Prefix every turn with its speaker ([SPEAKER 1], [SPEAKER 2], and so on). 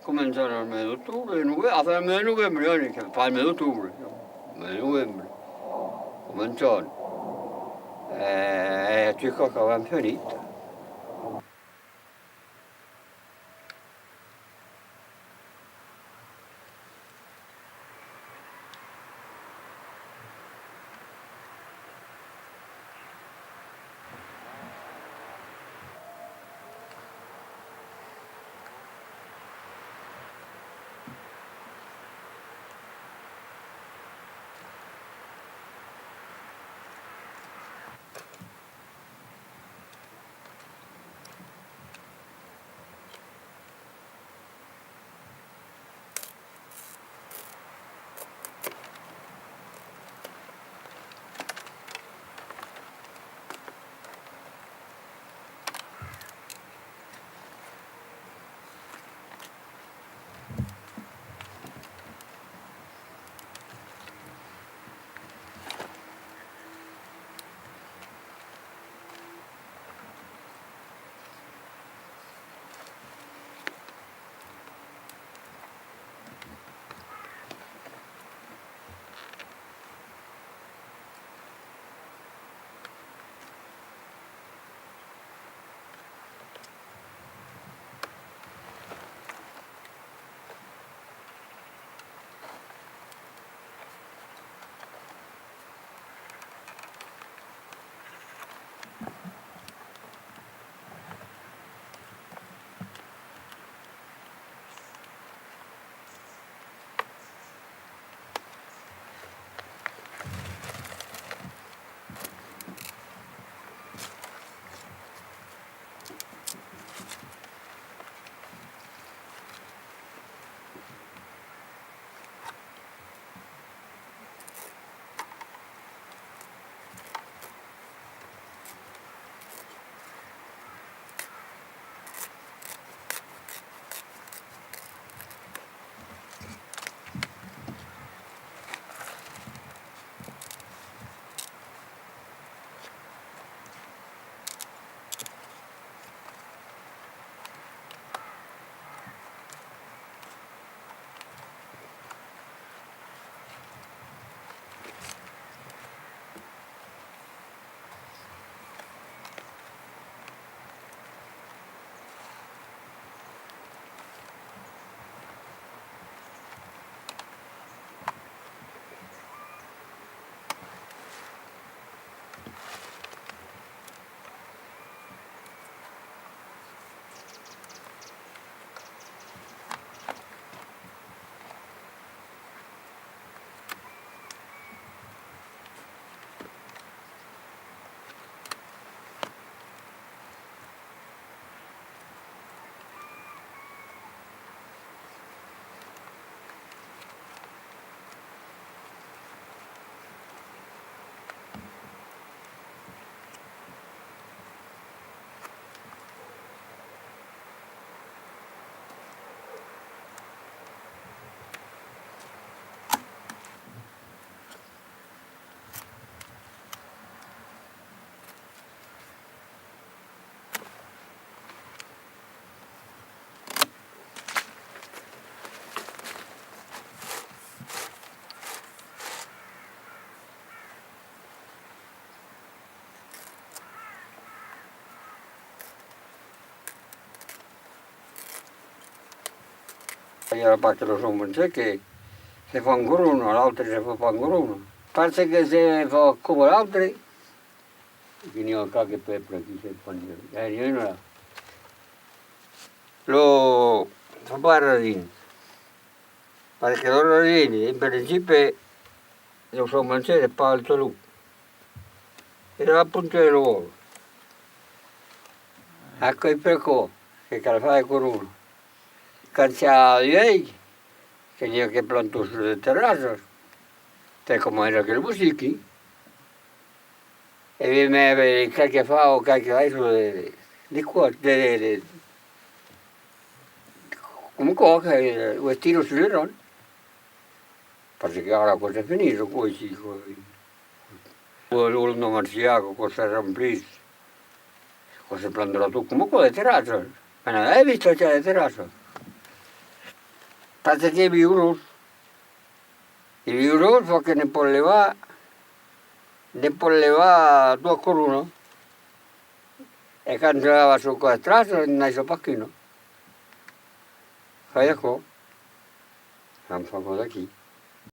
[SPEAKER 1] comenzar al mes de octubre, hasta el mes de noviembre, para el mes de octubre, el mes de noviembre, comenzar. Chicos che avevano finito. Era parte lo sono che se fa ancora uno, l'altro se fa ancora uno. Pensa che se fa come l'altro, quindi ho qualche peppa qui se fa niente. Io non lo fa paradino. Perché loro lì, in principio, lo so mangiare per il saluto. Era appunto il lavoro. Ecco il percorso che la fai con uno. Cansa lei, che io che planto sulle terrazze, te come era che le musiche, e vi me qualche fa o qualche fai di qua, come cuoca, il tiro sulle donne, perché ora cosa è finito, poi sì, l'ultimo marziaco, cosa ramplisse, cosa prenderà tu, come qua le terrazze, ma non hai visto c'è le terrazze? Parece que viurus. Y viurus porque ne polleva 2 con 1. E quando andava su qua strada non hai so pacchino. Fai ecco. Non fa cosa chi.